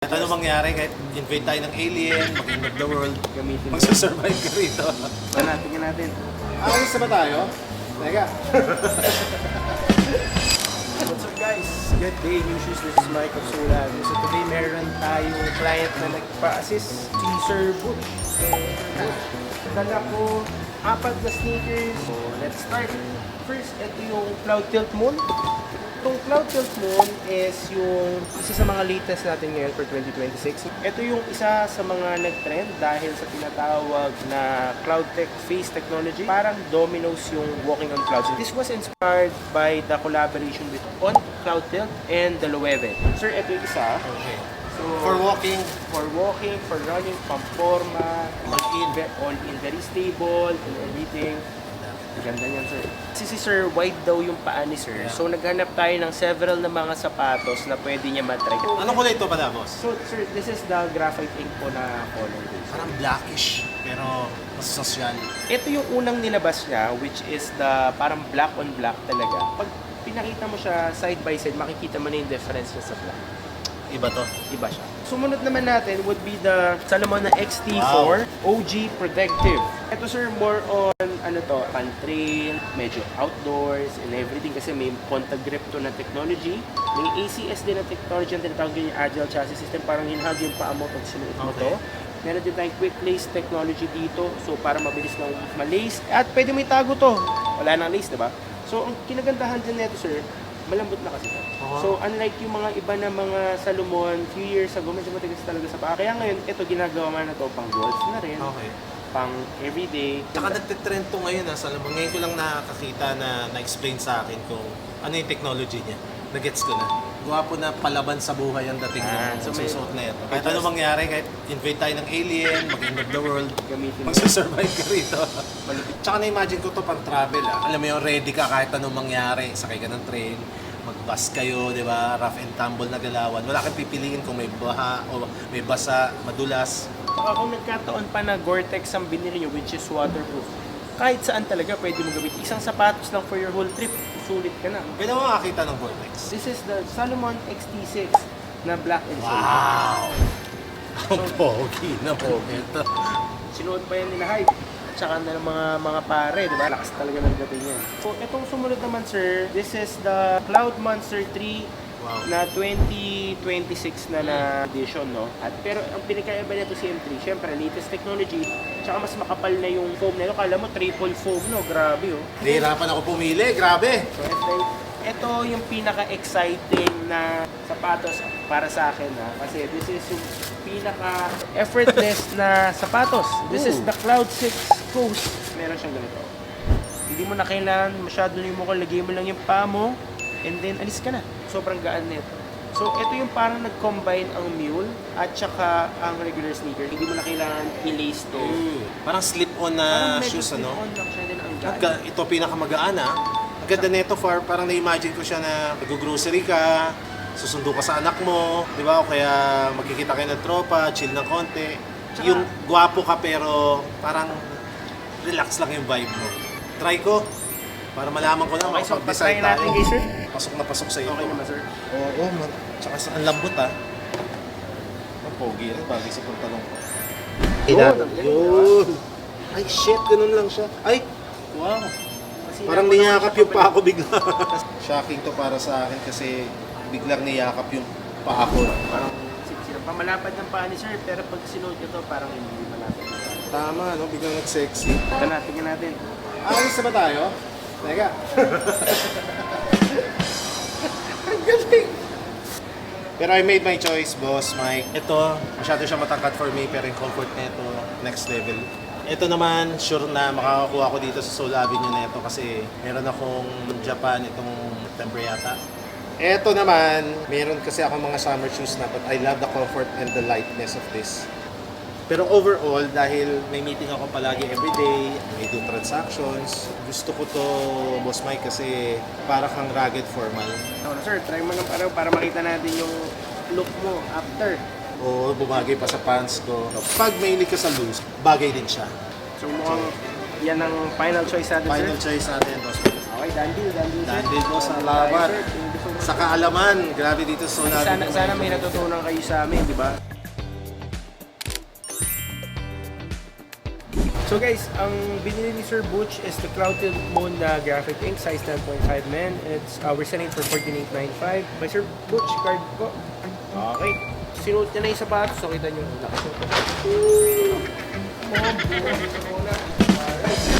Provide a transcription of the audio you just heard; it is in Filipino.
Kahit ano mangyari, kahit invade tayo ng alien, mag-end of the world, magsasurvive ka rito. Tingnan natin. Alis na ba tayo? Teka. What's up guys? Good day, new shoes. This is Mike of Sulan. So today meron tayong client na nagpa-assist, si Sir Butch. Dala ko 4 na sneakers. So let's start. First, ito yung Cloud Tilt Moon. Itong Cloud Tilt Moon is yung isa sa mga latest natin ngayon for 2026. Ito yung isa sa mga nag-trend dahil sa tinatawag na Cloud Tech Face Technology. Parang Domino's yung walking on clouds. This was inspired by the collaboration with On Cloud Tilt and the Loewe. Sir, ito yung isa. Okay. So, For walking, for running, pamporma, all in, very stable and everything. Ganda niyan, sir. Si Sir, wide daw yung paa ni Sir. Yeah. So, naghanap tayo ng several na mga sapatos na pwede niya matry. anong kulay ito pala, boss? So, sir, this is the graphite ink po na color. Parang blackish, pero mas social. Ito yung unang nilabas niya, which is the parang black on black talaga. Pag pinakita mo siya side by side, makikita mo na yung difference niya sa black. Iba to. Iba siya. Sumunod naman natin would be the Salomon na XT4 OG Protective. Ito sir, more on ano to, pan-trail, medyo outdoors and everything kasi may contact grip to na technology. May ACS din na technology ang tinatawag yung Agile Chassis System. Parang hinhag yung paa mo pag sinuot mo to. Meron din tayong quick lace technology dito. So para mabilis lang malace. At pwede may tago to. Wala nang lace, diba? So ang kinagandahan din nito sir, malambot na kasi ito. So, unlike yung mga iba na mga Salomon, few years ago, medyo matigas talaga sa paa. Kaya ngayon, ito ginagawa man na to pang golf na rin, Okay. pang everyday. Tsaka nagtitrend to ngayon, Salomon. Ngayon ko lang nakakita na na-explain sa akin kung ano yung technology niya. Nagets ko na. Gwapo na palaban sa buhay ang dating ng so may- susuot na ito. Kahit ano mangyari, kahit invade tayo ng alien, mag-end of the world, Gamitin mo. magsasurvive ka rito. Tsaka na-imagine ko to pang travel. Alam mo yung ready ka kahit anong mangyari. Sakay ka ng train, mag-bus kayo, di ba? Rough and tumble na galawan. Wala kang pipiliin kung may baha o may basa, madulas. Saka kung nagkataon pa na Gore-Tex ang binili nyo, which is waterproof, kahit saan talaga pwede mo gamitin. Isang sapatos lang for your whole trip, sulit ka na. Pwede mo makakita ng Vortex. This is the Salomon XT6 na black and silver. Wow! Ang pogi na po ito. Sinuot pa yan nila Hype. Tsaka na ng mga pare, di ba? Lakas talaga ng dating yan. So, itong sumunod naman, sir, this is the Cloud Monster 3 Wow. na 2026 na edition, no? At pero ang pinakaiba nito si M3, syempre, latest technology, tsaka mas makapal na yung foam nito. Kala mo, triple foam, no? Grabe, oh. Nahihirapan ako pumili, grabe! So, ito yung pinaka-exciting na sapatos para sa akin, ha? Kasi this is yung pinaka-effortless na sapatos. This is the Cloud 6 Coast. Meron siyang ganito. Hindi mo na kailangan masyado yung mukha, lagay mo lang yung paa mo, and then alis ka na. Sobrang gaan nito. So, ito yung parang nag-combine ang mule at saka ang regular sneaker. Hindi mo na kailangan i-lace to. Parang slip-on na Parang medyo shoes, ano? slip-on lang siya din ang gaan. Ito pinakamagaan, ah. Ang ganda nito, parang na-imagine ko siya na mag-grocery ka, susundo ka sa anak mo, di ba? O kaya magkikita kayo ng tropa, chill ng konti. Yung gwapo ka pero parang relax lang yung vibe mo. Try ko, para malaman ko na Okay, so makapag-decide patry natin tayo. kay sir. Pasok na pasok sa iyo. Okay naman, sir. Oo, man. Tsaka ang lambot, ah. Ang pogi rin, bagay sa pantalong ko. Yun! Ay, shit, ganun lang siya. Ay, wow! Parang niyakap yung paa ko bigla. Shocking to para sa akin kasi biglang niyakap yung paa ko. Parang pamalapad ng paa ni sir, pero pag sinuot nyo to, parang hindi malapad. Tama, no? Biglang nag-sexy. Tingnan natin. Alis na ba tayo? Teka. Ang galing! Pero I made my choice, boss, Mike. Ito, masyado siya matangkad for me, pero yung comfort nito, next level. Ito naman, sure na makakakuha ko dito sa Seoul Avenue na ito kasi meron akong Japan itong September yata. Ito naman, meron kasi akong mga summer shoes na but I love the comfort and the lightness of this. Pero overall, dahil may meeting ako palagi everyday, may do transactions, gusto ko to, Boss Mike, kasi para kang rugged formal. So, sir, try mo ng pareho para makita natin yung look mo after. O bumagay pa sa pants ko. Pag mahilig ka sa loose, bagay din siya. So, mukhang yan ang final choice natin, Final sir. choice natin, Boss Mike. Okay, done deal, sir. Done deal, boss, ang Done laban. tayo, sir. Thank you so much. sa kaalaman. Grabe dito sa Solari. Sana may natutunan kayo sa amin, di ba? So guys, ang binili ni Sir Butch is the Cloud Tilt Mode na graphic ink, size 10.5 men. We're selling it for 14,895. By Sir Butch, card ko. Okay. Sinuot niya na yung sapatos, so kita nyo. Lakas nyo. Woo! Alright.